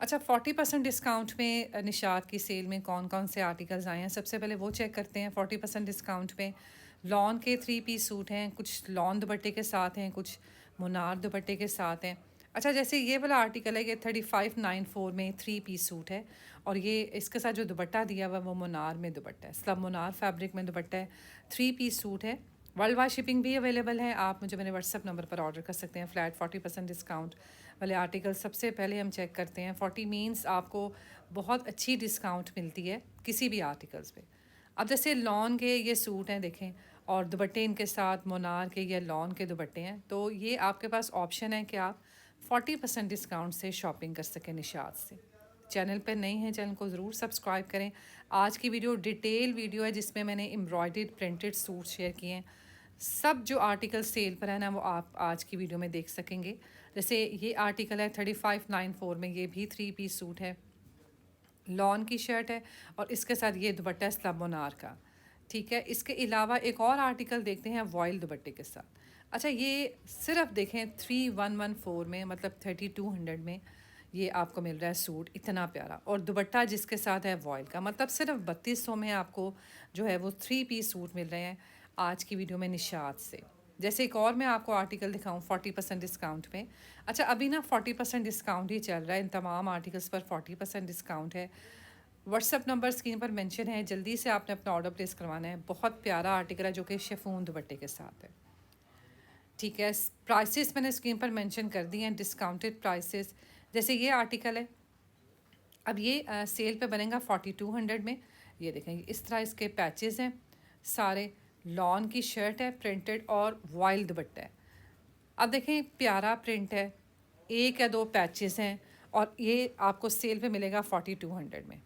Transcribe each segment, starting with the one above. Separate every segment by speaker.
Speaker 1: अच्छा 40% डिस्काउंट में निशात की सेल में कौन कौन से आर्टिकल्स आए हैं, सबसे पहले वो चेक करते हैं। 40% डिस्काउंट में लॉन के 3 पीस सूट हैं, कुछ लॉन दुपट्टे के साथ हैं, कुछ मुनार दुपट्टे के साथ हैं। अच्छा जैसे ये वाला आर्टिकल है, ये 3594 में 3 पीस सूट है और ये इसके साथ जो दुपट्टा दिया हुआ है वो मुनार में दुपट्टा है, स्लब मुनार फैब्रिक में दुपट्टा है। 3 पीस सूट है, वर्ल्ड वाइड शिपिंग भी अवेलेबल है। आप मुझे मेरे व्हाट्सअप नंबर पर ऑर्डर कर सकते हैं। फ्लैट 40% डिस्काउंट वाले आर्टिकल सबसे पहले हम चेक करते हैं। 40 मीन्स आपको बहुत अच्छी डिस्काउंट मिलती है किसी भी आर्टिकल्स पे। अब जैसे लॉन के ये सूट हैं देखें, और दुपट्टे इनके साथ मुनार के या लॉन के दुपट्टे हैं, तो ये आपके पास ऑप्शन है कि आप 40% डिस्काउंट से शॉपिंग कर सकें निशात से। चैनल पर नए हैं, चैनल को ज़रूर सब्सक्राइब करें। आज की वीडियो डिटेल वीडियो है जिसमें मैंने एम्ब्रॉयडर्ड प्रिंटेड सूट शेयर किए हैं। सब जो आर्टिकल सेल पर है ना वो आप आज की वीडियो में देख सकेंगे। जैसे ये आर्टिकल है 3594 में, ये भी 3 पीस सूट है, लॉन की शर्ट है और इसके साथ ये दुपट्टा है स्लब मुनार का। ठीक है, इसके अलावा एक और आर्टिकल देखते हैं वॉयल दुपट्टे के साथ। अच्छा ये सिर्फ देखें 3114 में, मतलब 3200 में ये आपको मिल रहा है सूट इतना प्यारा, और दुपट्टा जिसके साथ है वॉयल का, मतलब सिर्फ 3200 में आपको जो है वो 3 पीस सूट मिल रहे हैं आज की वीडियो में निशात से। जैसे एक और मैं आपको आर्टिकल दिखाऊं 40% डिस्काउंट में। अच्छा अभी ना 40% डिस्काउंट ही चल रहा है, इन तमाम आर्टिकल्स पर 40% डिस्काउंट है। व्हाट्सअप नंबर स्क्रीन पर मेंशन है, जल्दी से आपने अपना ऑर्डर प्लेस करवाना है। बहुत प्यारा आर्टिकल है जो कि शिफॉन दुपट्टे के साथ है। ठीक है, प्राइसेस मैंने स्क्रीन पर मेंशन कर दिए हैं, डिस्काउंटेड प्राइसेस। जैसे ये आर्टिकल है, अब ये सेल पे बनेगा 4200 में। ये देखें इस तरह इसके पैचेस हैं सारे, लॉन की शर्ट है प्रिंटेड और वाइल्ड दुपट्टा है। अब देखें प्यारा प्रिंट है, एक या दो पैचेस हैं और ये आपको सेल पे मिलेगा 4200 में।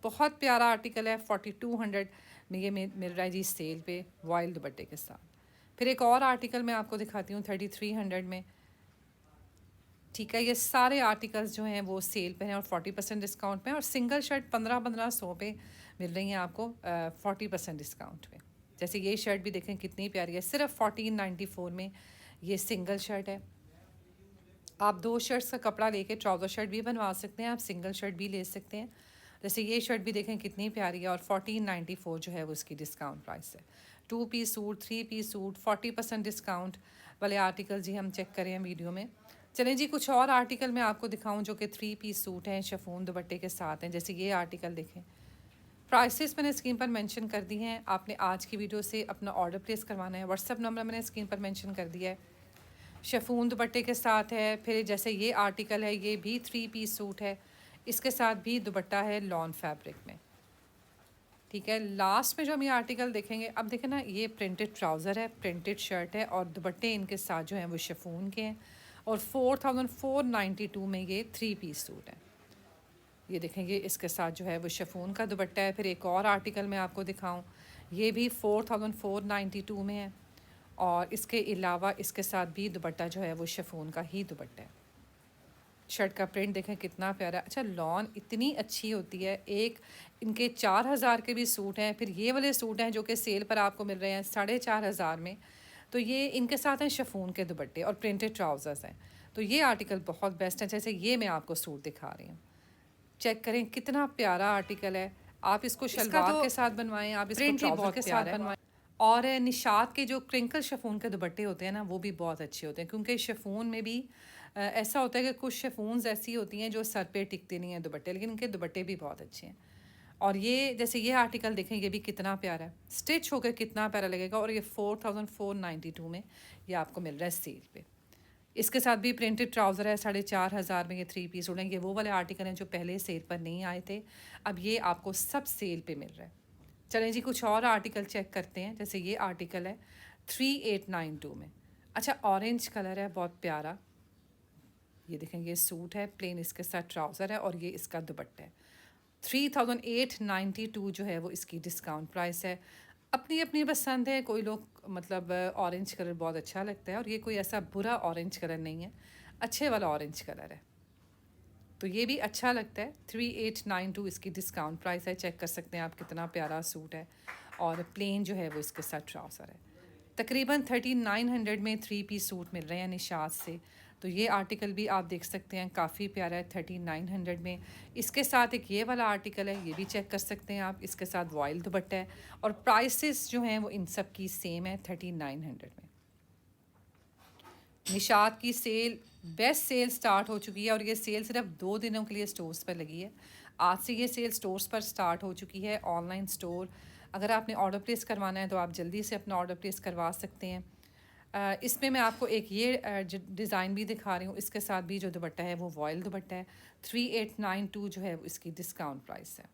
Speaker 1: बहुत प्यारा आर्टिकल है, 4200 में ये मिल रहा है जी सेल पे वाइल्ड दुपट्टे के साथ। फिर एक और आर्टिकल मैं आपको दिखाती हूँ 3300 में। ठीक है, ये सारे आर्टिकल्स जो हैं वो सेल पे हैं और 40% डिस्काउंट में, और सिंगल शर्ट 1500 पे मिल रही हैं आपको 40% डिस्काउंट में। जैसे ये शर्ट भी देखें कितनी प्यारी है, सिर्फ 1494 में ये सिंगल शर्ट है। आप 2 शर्ट्स का कपड़ा लेके ट्राउज़र शर्ट भी बनवा सकते हैं, आप सिंगल शर्ट भी ले सकते हैं। जैसे ये शर्ट भी देखें कितनी प्यारी है और 1494 जो है वो इसकी डिस्काउंट प्राइस है। 2 piece suit, 3 piece suit, 40% discount वाले आर्टिकल जी हम चेक करें वीडियो में। चलें जी, कुछ और आर्टिकल मैं आपको दिखाऊं जो कि 3 पीस सूट हैं, शिफॉन दुपट्टे के साथ हैं। जैसे ये आर्टिकल देखें, प्राइसेस मैंने स्क्रीन पर मेंशन कर दी हैं। आपने आज की वीडियो से अपना ऑर्डर प्लेस करवाना है। व्हाट्सअप नंबर मैंने स्क्रीन पर मेंशन कर दिया है। शिफॉन दुपट्टे के साथ है। फिर जैसे ये आर्टिकल है, ये भी 3 पीस सूट है, इसके साथ भी दुपट्टा है लॉन फैब्रिक में। ठीक है, लास्ट में जो हम ये आर्टिकल देखेंगे, अब देखें ना ये प्रिंटेड ट्राउज़र है, प्रिंटेड शर्ट है और दुपट्टे इनके साथ जो हैं वो शिफॉन के हैं और 4492 में ये 3 पीस सूट है। ये देखेंगे इसके साथ जो है वो शिफॉन का दुपट्टा है। फिर एक और आर्टिकल मैं आपको दिखाऊं, ये भी 4492 में है और इसके अलावा इसके साथ भी दुपट्टा जो है वो शिफॉन का ही दुपट्टा है। शर्ट का प्रिंट देखें कितना प्यारा। अच्छा लॉन इतनी अच्छी होती है, एक इनके 4000 के भी सूट हैं, फिर ये वाले सूट हैं जो कि सेल पर आपको मिल रहे हैं 4500 में। तो ये इनके साथ हैं शिफॉन के दुपट्टे और प्रिंटेड ट्राउज़र्स हैं। तो ये आर्टिकल बहुत बेस्ट है। जैसे ये मैं आपको सूट दिखा रही हूँ, चेक करें कितना प्यारा आर्टिकल है। आप इसको शलवार तो के साथ बनवाएं, आप इसको ट्राउज़र के साथ बनवाएं। और निशात के जो क्रिंकल शिफॉन के दुपट्टे होते हैं ना वो भी बहुत अच्छे होते हैं, क्योंकि शिफॉन में भी ऐसा होता है कि कुछ शिफॉन्स ऐसी होती हैं जो सर पे टिकते नहीं हैं दुपट्टे, लेकिन इनके दुपट्टे भी बहुत अच्छे हैं। और ये जैसे ये आर्टिकल देखें, ये भी कितना प्यारा है, स्टिच होकर कितना प्यारा लगेगा। और ये 4492 में ये आपको मिल रहा है सेल पे। इसके साथ भी प्रिंटेड ट्राउज़र है 4500 में, ये 3 पीस उड़ेंगे। वो वाले आर्टिकल हैं जो पहले सेल पर नहीं आए थे, अब ये आपको सब सेल पे मिल रहा है। चलें जी, कुछ और आर्टिकल चेक करते हैं। जैसे ये आर्टिकल है 3892 में। अच्छा ऑरेंज कलर है, बहुत प्यारा। ये देखें ये सूट है प्लेन, इसके साथ ट्राउज़र है और ये इसका दुपट्टा है। 3892 जो है वो इसकी डिस्काउंट प्राइस है। अपनी अपनी पसंद है, कोई लोग मतलब ऑरेंज कलर बहुत अच्छा लगता है और ये कोई ऐसा बुरा ऑरेंज कलर नहीं है, अच्छे वाला ऑरेंज कलर है, तो ये भी अच्छा लगता है। 3892 इसकी डिस्काउंट प्राइस है। चेक कर सकते हैं आप कितना प्यारा सूट है और प्लेन जो है वो इसके साथ ट्राउज़र है। तकरीबन 3900 में 3 पीस सूट मिल रहे हैं निशात से। तो ये आर्टिकल भी आप देख सकते हैं, काफ़ी प्यारा है 3900 में। इसके साथ एक ये वाला आर्टिकल है, ये भी चेक कर सकते हैं आप, इसके साथ वॉयल दुपट्टा है और प्राइसेस जो हैं वो इन सब की सेम है 3900 में। निशात की सेल, बेस्ट सेल स्टार्ट हो चुकी है और ये सेल सिर्फ 2 दिनों के लिए स्टोर्स पर लगी है। आज से ये सेल स्टोर्स पर स्टार्ट हो चुकी है। ऑनलाइन स्टोर अगर आपने ऑर्डर प्लेस करवाना है तो आप जल्दी से अपना ऑर्डर प्लेस करवा सकते हैं। इसमें मैं आपको एक ये डिज़ाइन भी दिखा रही हूँ, इसके साथ भी जो दुपट्टा है वो वॉयल दुपट्टा है। 3892 जो है वो इसकी डिस्काउंट प्राइस है।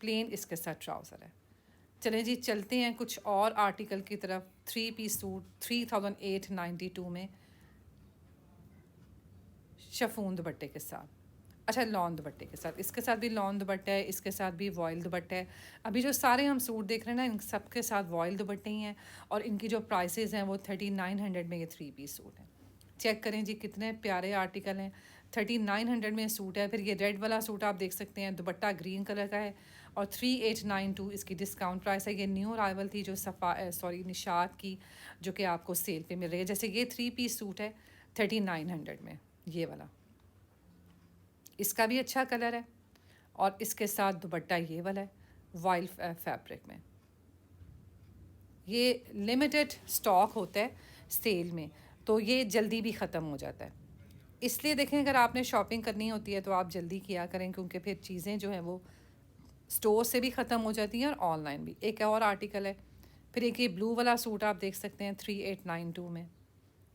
Speaker 1: प्लेन इसके साथ ट्राउज़र है। चलें जी, चलते हैं कुछ और आर्टिकल की तरफ। 3 पीस सूट 3892 में शफून दुपट्टे के साथ, अच्छा लॉन दुपट्टे के साथ, इसके साथ भी लॉन दुपट्टा है, इसके साथ भी वॉयल दुपट्टा है। अभी जो सारे हम सूट देख रहे हैं ना, इन सब के साथ वॉयल दुपट्टे ही हैं और इनकी जो प्राइसेस हैं वो 3900 में ये 3 पीस सूट हैं। चेक करें जी, कितने प्यारे आर्टिकल हैं। 3900 में सूट है। फिर ये रेड वाला सूट आप देख सकते हैं, दुपट्टा ग्रीन कलर का है और 3892 इसकी डिस्काउंट प्राइस है। ये न्यू अराइवल थी जो निशात की, जो कि आपको सेल पे मिल रही है। जैसे ये 3 पीस सूट है 3900 में, ये वाला, इसका भी अच्छा कलर है और इसके साथ दुपट्टा ये वाला है वाइल्ड फैब्रिक में। ये लिमिटेड स्टॉक होता है सेल में, तो ये जल्दी भी ख़त्म हो जाता है। इसलिए देखें, अगर आपने शॉपिंग करनी होती है तो आप जल्दी किया करें, क्योंकि फिर चीज़ें जो हैं वो स्टोर से भी ख़त्म हो जाती हैं और ऑनलाइन भी। एक और आर्टिकल है, फिर एक ये ब्लू वाला सूट आप देख सकते हैं 3892 में,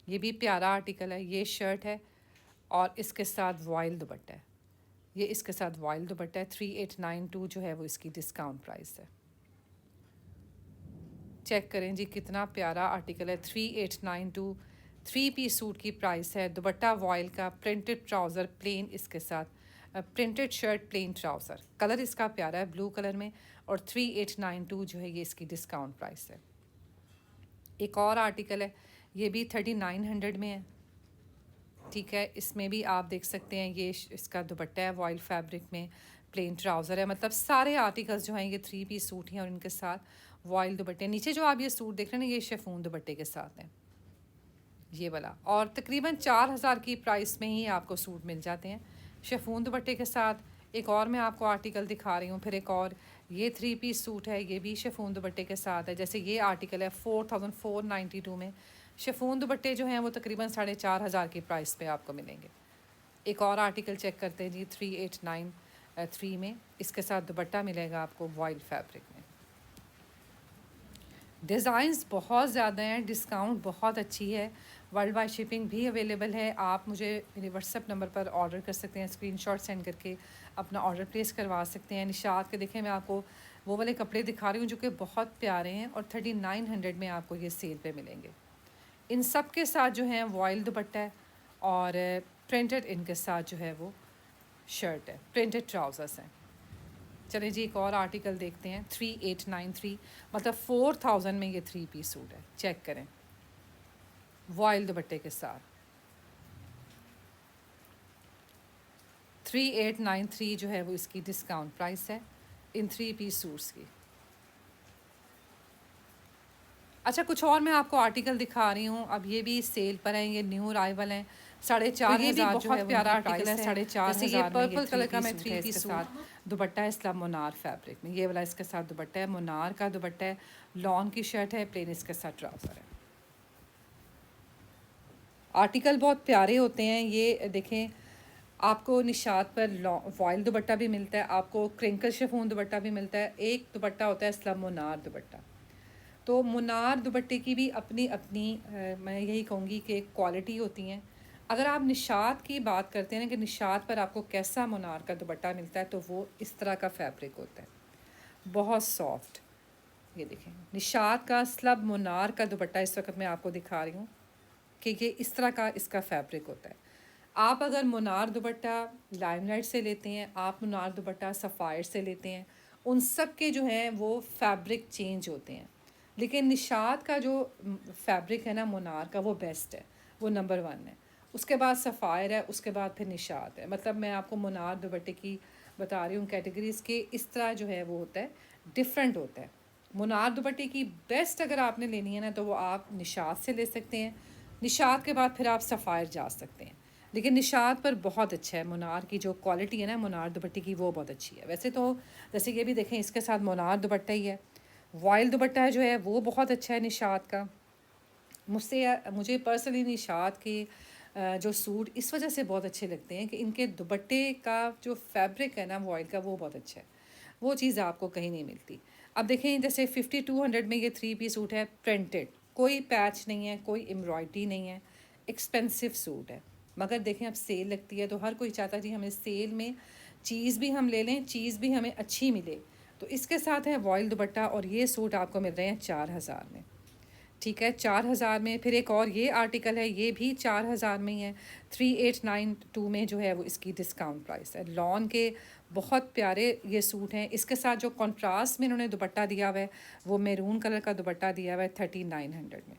Speaker 1: ये भी प्यारा आर्टिकल है। ये शर्ट है और इसके साथ वॉयल दुपट्टा है। ये इसके साथ वॉयल दुपट्टा है। 3892 जो है वो इसकी डिस्काउंट प्राइस है। चेक करें जी, कितना प्यारा आर्टिकल है। 3892 3 पीस सूट की प्राइस है। दुपट्टा वॉयल का, प्रिंटेड ट्राउज़र प्लेन, इसके साथ printed shirt plane trouser. Colour इसका प्यारा है ब्लू कलर में और 3892 जो है ये इसकी डिस्काउंट प्राइस है। एक और आर्टिकल है, ये भी 3900 में है। ठीक है, इसमें भी आप देख सकते हैं, ये इसका दुपट्टा है वॉयल फैब्रिक में, प्लेन ट्राउज़र है। मतलब सारे आर्टिकल्स जो हैं ये 3 पीस सूट हैं और इनके साथ वॉयल दुपट्टे। नीचे जो आप ये सूट देख रहे हैं ना, ये शिफॉन दुपट्टे के साथ हैं, ये वाला। और तकरीबन 4000 की प्राइस में ही आपको सूट मिल जाते हैं शिफॉन दुपट्टे के साथ। एक और मैं आपको आर्टिकल दिखा रही हूँ, फिर एक और ये 3 पीस सूट है, ये भी शिफॉन दुपट्टे के साथ है। जैसे ये आर्टिकल है 4492 में। शिफॉन दुपट्टे जो हैं वो तकरीबन 4500 की प्राइस पे आपको मिलेंगे। एक और आर्टिकल चेक करते हैं जी, 3893 में, इसके साथ दुपट्टा मिलेगा आपको वॉयल फैब्रिक में। डिज़ाइंस बहुत ज़्यादा हैं, डिस्काउंट बहुत अच्छी है, वर्ल्ड वाइड शिपिंग भी अवेलेबल है। आप मुझे मेरे व्हाट्सएप नंबर पर ऑर्डर कर सकते हैं, स्क्रीनशॉट सेंड करके अपना ऑर्डर प्लेस करवा सकते हैं। निशात के देखें, मैं आपको वो वाले कपड़े दिखा रही हूँ जो कि बहुत प्यारे हैं और 3900 में आपको ये सेल पे मिलेंगे। इन सब के साथ जो है वॉयल दुपट्टा है और प्रिंटेड इनके साथ जो है वो शर्ट है, प्रिंटेड ट्राउज़र्स हैं। चलिए जी, एक और आर्टिकल देखते हैं। 3893 मतलब 4000 में ये 3 पीस सूट है। चेक करें, वॉयल दुपट्टे के साथ 3893 जो है वो इसकी डिस्काउंट प्राइस है इन 3 पीस सूट्स की। अच्छा, कुछ और मैं आपको आर्टिकल दिखा रही हूँ। अब ये भी सेल पर हैं, ये न्यू अराइवल हैं। 4500 जो है प्यारा आर्टिकल है, 4500। ये पर्पल कलर का मैं 3 पीस सूट, दुपट्टा है इसका मुनार फैब्रिक में, ये वाला इसके साथ दुपट्टा है, मुनार का दुपट्टा है, लॉन की शर्ट है, प्लेन इसके साथ ट्राउज़र है। आर्टिकल बहुत प्यारे होते हैं। ये देखें, आपको निशात पर वॉयल दुपट्टा भी मिलता है, आपको क्रिंकल शिफॉन दुपट्टा भी मिलता है। एक दुपट्टा होता है इसका मुनार दुपट्टा। तो मुनार दुपट्टे की भी अपनी अपनी मैं यही कहूँगी कि क्वालिटी होती हैं। अगर आप निशात की बात करते हैं ना कि निशात पर आपको कैसा मुनार का दुपट्टा मिलता है, तो वो इस तरह का फैब्रिक होता है, बहुत सॉफ्ट। ये देखें, निशात का स्लब मुनार का दुपट्टा इस वक्त मैं आपको दिखा रही हूँ कि ये इस तरह का इसका फैब्रिक होता है। आप अगर मुनार दुपट्टा लाइमलाइट से लेते हैं, आप मुनार दुपट्टा सफ़ायर से लेते हैं, उन सब के जो हैं वो फैब्रिक चेंज होते हैं। लेकिन निशात का जो फैब्रिक है ना मुनार का, वो बेस्ट है, वो नंबर 1 है। उसके बाद सफ़ायर है, उसके बाद फिर निशात है। मतलब मैं आपको मुनार दुपट्टे की बता रही हूँ कैटेगरीज़ के, इस तरह जो है वो होता है, डिफरेंट होता है। मुनार दुपट्टे की बेस्ट अगर आपने लेनी है ना, तो वो आप निशात से ले सकते हैं। निशात के बाद फिर आप सफ़ायर जा सकते हैं। लेकिन निशात पर बहुत अच्छा है। मुनार की जो क्वालिटी है ना मुनार दुपट्टे की, वो बहुत अच्छी है। वैसे तो जैसे ये भी देखें, इसके साथ मुनार दुपट्टा ही है। वॉयल दुपट्टा जो है वो बहुत अच्छा है निशात का। मुझे पर्सनली निशात के जो सूट इस वजह से बहुत अच्छे लगते हैं कि इनके दुपट्टे का जो फैब्रिक है ना वॉयल का, वो बहुत अच्छा है। वो चीज़ आपको कहीं नहीं मिलती। अब देखें, जैसे 5200 में ये 3 पीस सूट है, प्रिंटेड, कोई पैच नहीं है, कोई एम्ब्रॉयडरी नहीं है, एक्सपेंसिव सूट है। मगर देखें, अब सेल लगती है तो हर कोई चाहता है जी हमें सेल में चीज़ भी हम ले लें, चीज़ भी हमें अच्छी मिले। तो इसके साथ है वॉयल दुपट्टा, और ये सूट आपको मिल रहे हैं 4000 में। ठीक है, 4000 में। फिर एक और ये आर्टिकल है, ये भी 4000 में ही है। 3892 में जो है वो इसकी डिस्काउंट प्राइस है। लॉन के बहुत प्यारे ये सूट हैं। इसके साथ जो कॉन्ट्रास्ट में इन्होंने दुपट्टा दिया हुआ है, वो मैरून कलर का दुपट्टा दिया हुआ है 3900 में।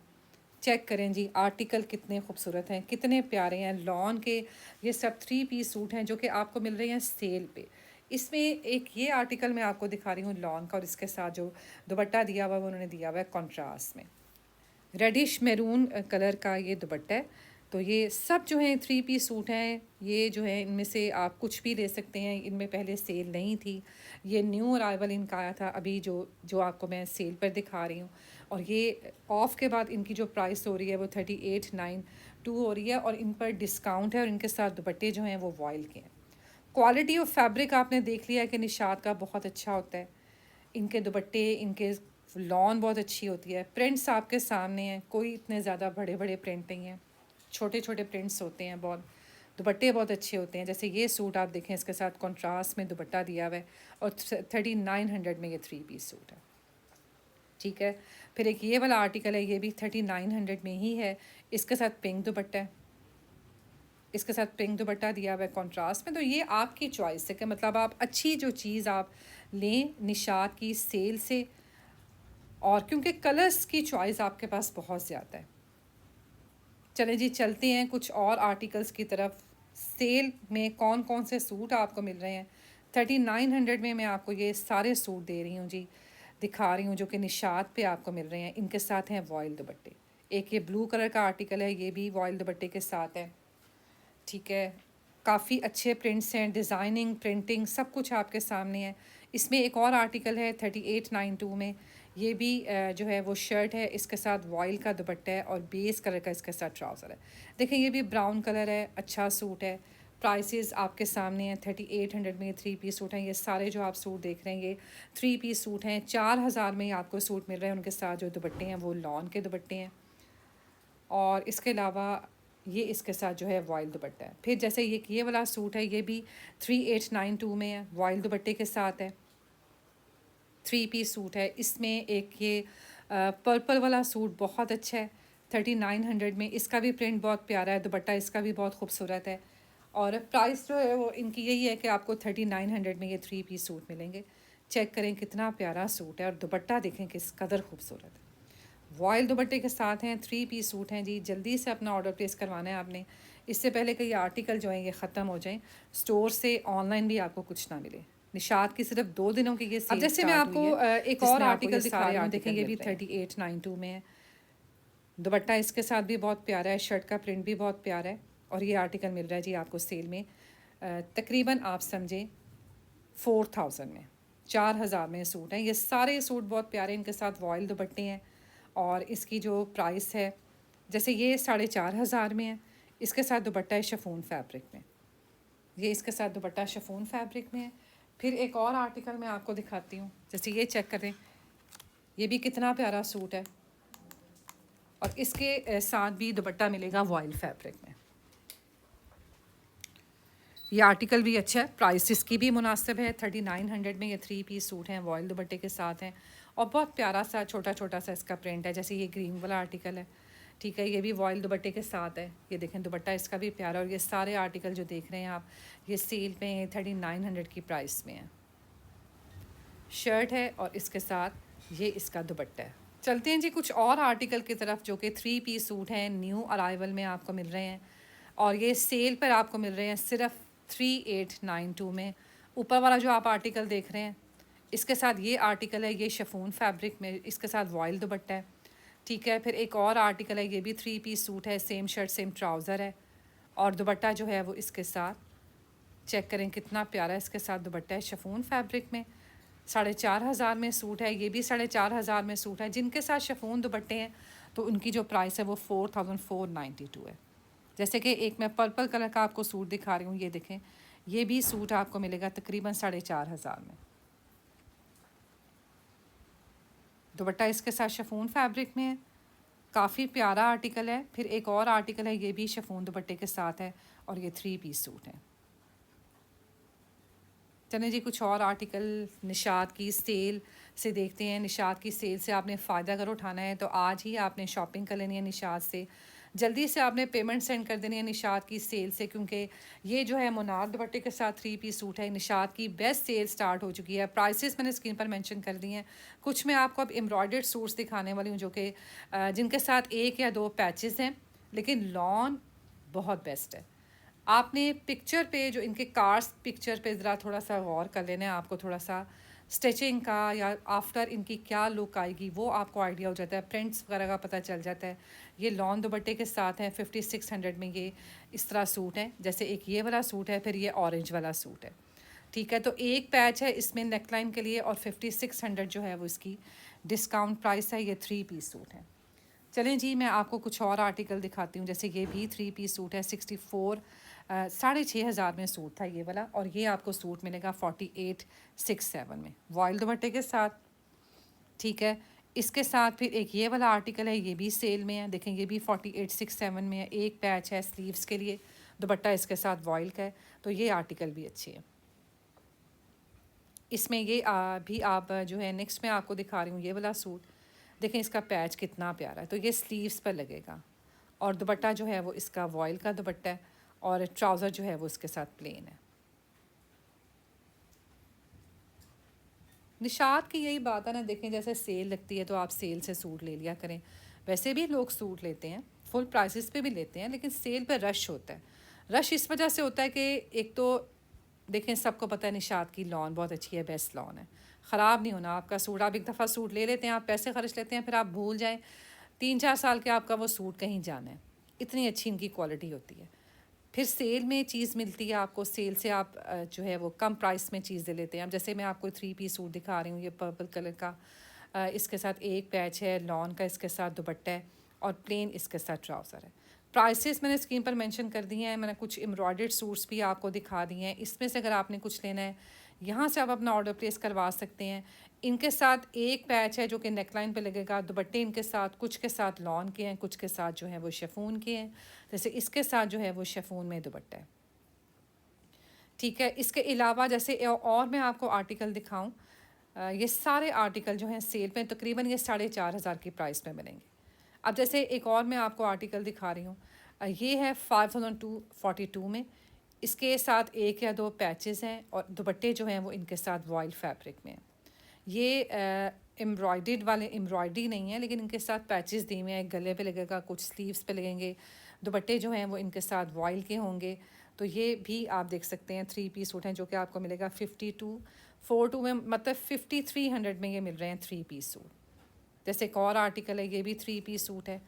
Speaker 1: चेक करें जी, आर्टिकल कितने खूबसूरत हैं, कितने प्यारे हैं। लॉन के ये सब 3 पीस सूट हैं जो कि आपको मिल रहे हैं सेल पे। इसमें एक ये आर्टिकल मैं आपको दिखा रही हूँ लॉन का, और इसके साथ जो दुपट्टा दिया हुआ है वो उन्होंने दिया हुआ है कॉन्ट्रास्ट में, रेडिश मैरून कलर का ये दुपट्टा है। तो ये सब जो हैं 3 पीस सूट हैं। ये जो है इनमें से आप कुछ भी ले सकते हैं, इनमें पहले सेल नहीं थी। ये न्यू अराइवल इनका आया था अभी, जो जो आपको मैं सेल पर दिखा रही हूँ। और ये ऑफ़ के बाद इनकी जो प्राइस हो रही है वो 3892 हो रही है, और इन पर डिस्काउंट है। और इनके साथ दुपट्टे जो हैं वो वॉयल के हैं। क्वालिटी ऑफ फैब्रिक आपने देख लिया है कि निशात का बहुत अच्छा होता है। इनके दुपट्टे, इनके लॉन बहुत अच्छी होती है। प्रिंट्स आपके सामने हैं, कोई इतने ज़्यादा बड़े बड़े प्रिंट नहीं हैं, छोटे छोटे प्रिंट्स होते हैं बहुत। दुपट्टे बहुत अच्छे होते हैं। जैसे ये सूट आप देखें, इसके साथ कॉन्ट्रास्ट में दुपट्टा दिया हुआ है, और 3900 में ये 3 पीस सूट है। ठीक है, फिर एक ये वाला आर्टिकल है, ये भी 3900 में ही है। इसके साथ पिंक दुपट्टा है, इसके साथ पिंक दुपट्टा दिया हुआ है कॉन्ट्रास्ट में। तो ये आपकी चॉइस है कि मतलब आप अच्छी जो चीज़ आप लें निशात की सेल से, और क्योंकि कलर्स की चॉइस आपके पास बहुत ज़्यादा है। चलें जी, चलते हैं कुछ और आर्टिकल्स की तरफ। सेल में कौन कौन से सूट आपको मिल रहे हैं। 3900 में मैं आपको ये सारे सूट दे रही हूँ जी, दिखा रही हूँ, जो कि निशात पे आपको मिल रहे हैं। इनके साथ हैं वॉयल दुपट्टे। एक ये ब्लू कलर का आर्टिकल है, ये भी वॉयल दुपट्टे के साथ है। ठीक है, काफ़ी अच्छे प्रिंट्स हैं, डिज़ाइनिंग, प्रिंटिंग सब कुछ आपके सामने है। इसमें एक और आर्टिकल है 3892 में, ये भी जो है वो शर्ट है, इसके साथ वॉयल का दुपट्टा है, और बेस कलर का इसके साथ ट्राउज़र है। देखें, ये भी ब्राउन कलर है, अच्छा सूट है। प्राइसेस आपके सामने हैं। 3800 में ये 3 पीस सूट हैं। ये सारे जो आप सूट देख रहे हैं ये 3 पीस सूट हैं। 4000 में ही आपको सूट मिल रहे हैं। उनके साथ जो दुपट्टे हैं वो लॉन के दुपट्टे हैं, और इसके अलावा ये इसके साथ जो है वॉयल दुपट्टा है। फिर जैसे ये वाला सूट है, ये भी 3892 में है, वॉयल दुपट्टे के साथ है। 3 पीस सूट है। इसमें एक ये पर्पल वाला सूट बहुत अच्छा है 3900 में। इसका भी प्रिंट बहुत प्यारा है, दुपट्टा इसका भी बहुत खूबसूरत है। और प्राइस जो है वो इनकी यही है कि आपको 3900 में ये 3 पीस सूट मिलेंगे। चेक करें कितना प्यारा सूट है, और दुपट्टा देखें किस कदर खूबसूरत है। वॉयल दुपट्टे के साथ हैं, 3 पीस सूट हैं जी। जल्दी से अपना ऑर्डर प्लेस करवाना है आपने, इससे पहले कई आर्टिकल जो हैं ये ख़त्म हो जाएं, स्टोर से ऑनलाइन भी आपको कुछ ना मिले। निशात की सिर्फ 2 दिनों की ये सेल। अब जैसे मैं आपको एक और आर्टिकल दिखा रही हूँ, देखें ये भी 3892 में है। दुपट्टा इसके साथ भी बहुत प्यारा है, शर्ट का प्रिंट भी बहुत प्यारा है, और ये आर्टिकल मिल रहा है जी आपको सेल में तकरीबन आप समझें 4000 में। 4000 में सूट हैं ये सारे सूट, बहुत प्यारे। इनके साथ वॉयल दुपट्टे हैं, और इसकी जो प्राइस है, जैसे ये 4500 में है, इसके साथ दुपट्टा है शिफॉन फैब्रिक में। ये इसके साथ दुपट्टा शिफॉन फैब्रिक में है। फिर एक और आर्टिकल मैं आपको दिखाती हूँ, जैसे ये चेक करें, ये भी कितना प्यारा सूट है, और इसके साथ भी दुपट्टा मिलेगा वॉयल फैब्रिक में। ये आर्टिकल भी अच्छा है, प्राइस इसकी भी मुनासिब है। 3900 में ये 3 पीस सूट हैं, वॉयल दुपट्टे के साथ हैं, और बहुत प्यारा सा छोटा छोटा सा इसका प्रिंट है। जैसे ये ग्रीन वाला आर्टिकल है, ठीक है, ये भी वॉयल दुपट्टे के साथ है। ये देखें दुपट्टा इसका भी प्यारा। और ये सारे आर्टिकल जो देख रहे हैं आप, ये सेल पे 3900 की प्राइस में है। शर्ट है, और इसके साथ ये इसका दुपट्टा है। चलते हैं जी कुछ और आर्टिकल की तरफ, जो कि 3 पीस सूट हैं, न्यू अराइवल में आपको मिल रहे हैं, और ये सेल पर आपको मिल रहे हैं सिर्फ 3892 में। ऊपर वाला जो आप आर्टिकल देख रहे हैं, इसके साथ ये आर्टिकल है, ये शिफॉन फैब्रिक में, इसके साथ वॉयल दुपट्टा है। ठीक है, फिर एक और आर्टिकल है, ये भी 3 पीस सूट है, सेम शर्ट सेम ट्राउज़र है, और दुपट्टा जो है वो इसके साथ चेक करें कितना प्यारा इसके साथ दुपट्टा है, शिफॉन फैब्रिक में। 4,500 में सूट है, ये भी 4,500 में सूट है। जिनके साथ शिफॉन दुपट्टे हैं तो उनकी जो प्राइस है वो 4,492 है। जैसे कि एक मैं पर्पल कलर का आपको सूट दिखा रही हूँ, ये देखें, ये भी सूट आपको मिलेगा तकरीबन 4,500 में। दुपट्टा इसके साथ शिफॉन फैब्रिक में है, काफ़ी प्यारा आर्टिकल है। फिर एक और आर्टिकल है, ये भी शिफॉन दुपट्टे के साथ है और ये 3 पीस सूट है। चलें जी, कुछ और आर्टिकल निशात की सेल से देखते हैं। निशात की सेल से आपने फ़ायदा अगर उठाना है तो आज ही आपने शॉपिंग कर लेनी है निशात से। जल्दी से आपने पेमेंट सेंड कर देनी है निशात की सेल से, क्योंकि ये जो है मुनार दुपट्टे के साथ 3 पीस सूट है। निशात की बेस्ट सेल स्टार्ट हो चुकी है। प्राइसेस मैंने स्क्रीन पर मेंशन कर दी हैं। कुछ मैं आपको अब एम्ब्रॉयडर्ड सूट्स दिखाने वाली हूँ जो कि जिनके साथ 1 या 2 पैचेस हैं, लेकिन लॉन बहुत बेस्ट है। आपने पिक्चर पे जो इनके कार्स पिक्चर पे ज़रा थोड़ा सा गौर कर लेना है, आपको थोड़ा सा स्टिचिंग का या आफ्टर इनकी क्या लुक आएगी वो आपको आइडिया हो जाता है, प्रिंट्स वगैरह का पता चल जाता है। ये लॉन दुपट्टे के साथ है, 5600 में ये इस तरह सूट है। जैसे एक ये वाला सूट है, फिर ये ऑरेंज वाला सूट है, ठीक है। तो एक पैच है इसमें नेकलाइन के लिए और 5600 जो है वो इसकी डिस्काउंट प्राइस है। ये 3 पीस सूट है। चलें जी, मैं आपको कुछ और आर्टिकल दिखाती हूँ। जैसे ये भी 3 पीस सूट है, 6,500 में सूट था ये वाला, और ये आपको सूट मिलेगा 4867 में वॉयल दुपट्टे के साथ, ठीक है। इसके साथ फिर एक ये वाला आर्टिकल है, ये भी सेल में है, देखें ये भी 4867 में है। एक पैच है स्लीव्स के लिए, दुपट्टा इसके साथ वॉयल का है, तो ये आर्टिकल भी अच्छी है। इसमें ये भी आप जो है नेक्स्ट मैं आपको दिखा रही हूँ ये वाला सूट, देखें इसका पैच कितना प्यारा है। तो ये स्लीव्स पर लगेगा और दुपट्टा जो है वो इसका वॉयल का दुपट्टा है और ट्राउज़र जो है वो इसके साथ प्लेन है। निशात की यही बात है ना, देखें जैसे सेल लगती है तो आप सेल से सूट ले लिया करें। वैसे भी लोग सूट लेते हैं, फुल प्राइसेस पे भी लेते हैं, लेकिन सेल पे रश होता है। रश इस वजह से होता है कि एक तो देखें सबको पता है निशात की लॉन बहुत अच्छी है, बेस्ट लॉन है, ख़राब नहीं होना आपका सूट। आप एक दफ़ा सूट ले लेते हैं, आप पैसे खर्च लेते हैं, फिर आप भूल जाएँ 3-4 साल के आपका वो सूट कहीं जाना है, इतनी अच्छी इनकी क्वालिटी होती है। फिर सेल में चीज़ मिलती है आपको, सेल से आप जो है वो कम प्राइस में चीज़ दे लेते हैं। अब जैसे मैं आपको 3 पीस सूट दिखा रही हूँ, ये पर्पल कलर का, इसके साथ एक पैच है लॉन का, इसके साथ दुपट्टा है और प्लेन इसके साथ ट्राउज़र है। प्राइसेस मैंने स्क्रीन पर मेंशन कर दिए हैं। मैंने कुछ एम्ब्रॉयडर्ड सूट्स भी आपको दिखा दिए हैं। इसमें से अगर आपने कुछ लेना है, यहाँ से आप अपना ऑर्डर प्लेस करवा सकते हैं। इनके साथ एक पैच है जो कि नेकलाइन पे लगेगा। दुपट्टे इनके साथ कुछ के साथ लॉन के हैं, कुछ के साथ जो है वो शिफॉन के हैं। जैसे इसके साथ जो है वो शिफॉन में दुपट्टा है, ठीक है। इसके अलावा जैसे और मैं आपको आर्टिकल दिखाऊं, ये सारे आर्टिकल जो हैं सेल पे तकरीबन ये 4,500 की प्राइस में मिलेंगे। अब जैसे एक और मैं आपको आर्टिकल दिखा रही हूँ, ये है 5,242 में। इसके साथ 1 या 2 पैचेस हैं और दुपट्टे जो हैं वो इनके साथ वॉयल फैब्रिक में हैं। ये एम्ब्रॉयडर्ड वाले एम्ब्रॉयडरी नहीं है, लेकिन इनके साथ पैचेस दिए हुए हैं, गले पे लगेगा, कुछ स्लीव्स पे लगेंगे। दुपट्टे जो हैं वो इनके साथ वॉयल के होंगे। तो ये भी आप देख सकते हैं 3 पीस सूट हैं जो कि आपको मिलेगा 5242 में, मतलब 5300 में ये मिल रहे हैं 3 पीस सूट। जैसे एक और आर्टिकल है, ये भी 3 पीस सूट है,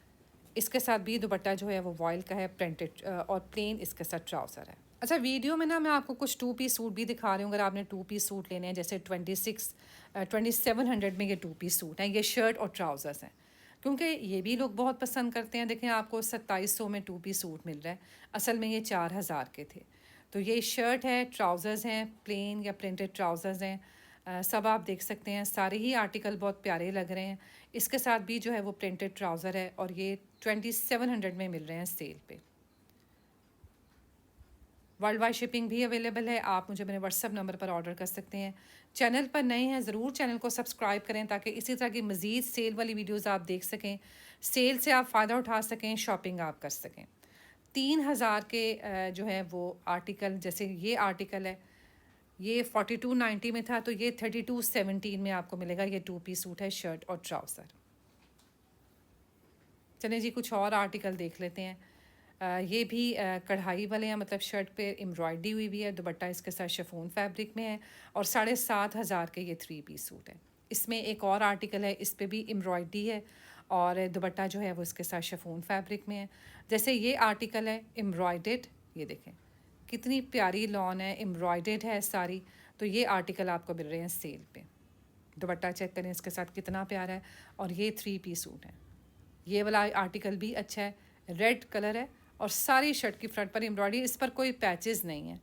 Speaker 1: इसके साथ भी दुपट्टा जो है वो वॉयल का है, प्रिंटेड और प्लेन इसके साथ ट्राउज़र है। अच्छा, वीडियो में ना मैं आपको कुछ 2 पीस सूट भी दिखा रही हूँ। अगर आपने 2 पीस सूट लेने हैं, जैसे 2700 में ये 2 पीस सूट हैं, ये शर्ट और ट्राउज़र्स हैं, क्योंकि ये भी लोग बहुत पसंद करते हैं। देखें आपको 2700 में 2 पीस सूट मिल रहा है, असल में ये 4000 के थे। तो ये शर्ट है, ट्राउज़र्स हैं, प्लेन या प्रिंटेड ट्राउज़र्स हैं, सब आप देख सकते हैं। सारे ही आर्टिकल बहुत प्यारे लग रहे हैं। इसके साथ भी जो है वो प्रिंटेड ट्राउज़र है और ये 2700 में मिल रहे हैं सेल पे। वर्ल्ड वाइड शिपिंग भी अवेलेबल है। आप मुझे मेरे व्हाट्सअप नंबर पर ऑर्डर कर सकते हैं। चैनल पर नए हैं ज़रूर चैनल को सब्सक्राइब करें ताकि इसी तरह की मज़ीद सेल वाली वीडियोस आप देख सकें, सेल से आप फ़ायदा उठा सकें, शॉपिंग आप कर सकें। 3000 के जो है वो आर्टिकल, जैसे ये आर्टिकल है, ये 4290 में था, तो ये 3217 में आपको मिलेगा। ये 2 पीस सूट है, शर्ट और ट्राउज़र। चलिए जी, कुछ और आर्टिकल देख लेते हैं। ये भी कढ़ाई वाले हैं, मतलब शर्ट पे एम्ब्रॉयडरी हुई भी है, दुपट्टा इसके साथ शिफॉन फैब्रिक में है और 7500 के ये 3 पीस सूट है। इसमें एक और आर्टिकल है, इस पे भी एम्ब्रॉयडरी है और दुपट्टा जो है वो इसके साथ शिफॉन फैब्रिक में है। जैसे ये आर्टिकल है एम्ब्रॉयडर्ड ये देखें कितनी प्यारी लॉन है, एम्ब्रॉयडर्ड है सारी। तो ये आर्टिकल आपको मिल रहे हैं सेल पे। दुपट्टा चेक करें इसके साथ कितना प्यारा है, और ये 3 पीस सूट है। ये वाला आर्टिकल भी अच्छा है, रेड कलर है और सारी शर्ट की फ्रंट पर एम्ब्रॉयडरी, इस पर कोई पैचेस नहीं है।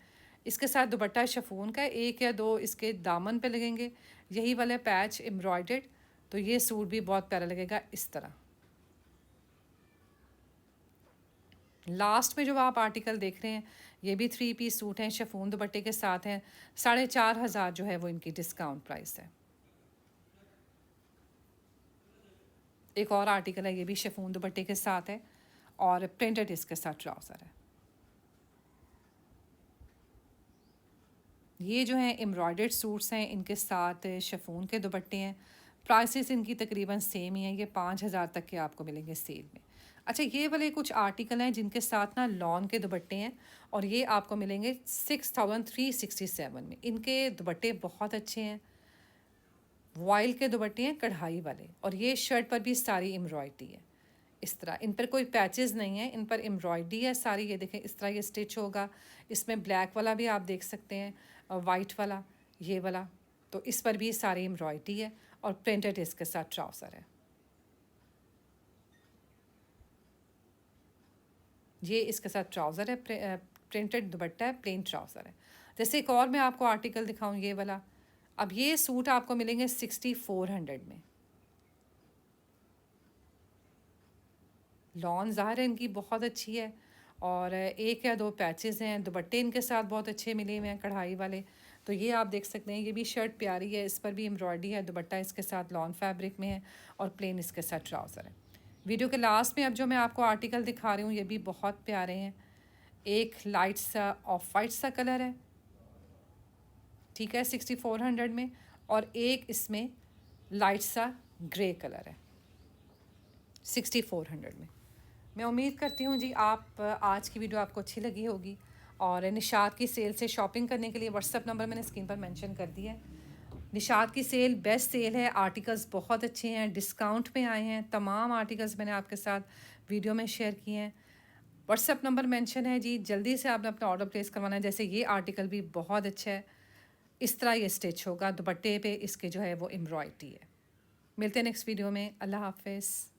Speaker 1: इसके साथ दुपट्टा शिफॉन का 1 या 2 इसके दामन पे लगेंगे, यही वाले पैच एम्ब्रॉयडर्ड। तो ये सूट भी बहुत प्यारा लगेगा इस तरह। लास्ट में जो आप आर्टिकल देख रहे हैं ये भी 3 पीस सूट हैं, शिफॉन दुपट्टे के साथ हैं। 4,500 जो है वो इनकी डिस्काउंट प्राइस है। एक और आर्टिकल है, ये भी शिफॉन दुपट्टे के साथ है और प्रिंटेड इसके साथ ट्राउज़र है। ये जो हैं एम्ब्रॉयडर्ड सूट्स हैं, इनके साथ शिफॉन के दुपट्टे हैं। प्राइसेस इनकी तकरीबन सेम ही हैं, ये 5,000 तक के आपको मिलेंगे सेल में। अच्छा, ये वाले कुछ आर्टिकल हैं जिनके साथ ना लॉन के दुपट्टे हैं, और ये आपको मिलेंगे 6,367 में। इनके दुपट्टे बहुत अच्छे हैं, वॉयल के दुपट्टे हैं कढ़ाई वाले, और ये शर्ट पर भी सारी एम्ब्रॉयडरी है इस तरह। इन पर कोई पैचेस नहीं है, इन पर एम्ब्रॉयडरी है सारी। ये देखें इस तरह ये स्टिच होगा। इसमें ब्लैक वाला भी आप देख सकते हैं और वाइट वाला, ये वाला। तो इस पर भी सारी एम्ब्रॉयडरी है और प्रिंटेड इसके साथ ट्राउज़र है। ये इसके साथ ट्राउज़र है, प्रिंटेड दुपट्टा है, प्लेन ट्राउज़र है। जैसे एक और मैं आपको आर्टिकल दिखाऊँ, ये वाला। अब ये सूट आपको मिलेंगे 6,400 में। लॉन ज़ाहिर है इनकी बहुत अच्छी है, और 1 या 2 पैचेस हैं। दुपट्टे इनके साथ बहुत अच्छे मिले हुए हैं कढ़ाई वाले। तो ये आप देख सकते हैं, ये भी शर्ट प्यारी है, इस पर भी एम्ब्रॉयडरी है। दुपट्टा इसके साथ लॉन फैब्रिक में है और प्लेन इसके साथ ट्राउज़र है। वीडियो के लास्ट में अब जो मैं आपको आर्टिकल दिखा रही हूँ ये भी बहुत प्यारे हैं। एक लाइट सा ऑफ वाइट सा कलर है, ठीक है, 6,400 में, और एक इसमें लाइट सा ग्रे कलर है 6,400 में। मैं उम्मीद करती हूँ जी आप आज की वीडियो आपको अच्छी लगी होगी, और निशात की सेल से शॉपिंग करने के लिए व्हाट्सअप नंबर मैंने स्क्रीन पर मेंशन कर दिया है। निशात की सेल बेस्ट सेल है, आर्टिकल्स बहुत अच्छे हैं, डिस्काउंट में आए हैं। तमाम आर्टिकल्स मैंने आपके साथ वीडियो में शेयर किए हैं। व्हाट्सअप नंबर मेंशन है जी, जल्दी से आपने अपना ऑर्डर प्लेस करवाना है। जैसे ये आर्टिकल भी बहुत अच्छा है, इस तरह ये स्टिच होगा, दुपट्टे पे इसके जो है वो एम्ब्रॉयडरी है। मिलते हैं नेक्स्ट वीडियो में। अल्लाह हाफिज़।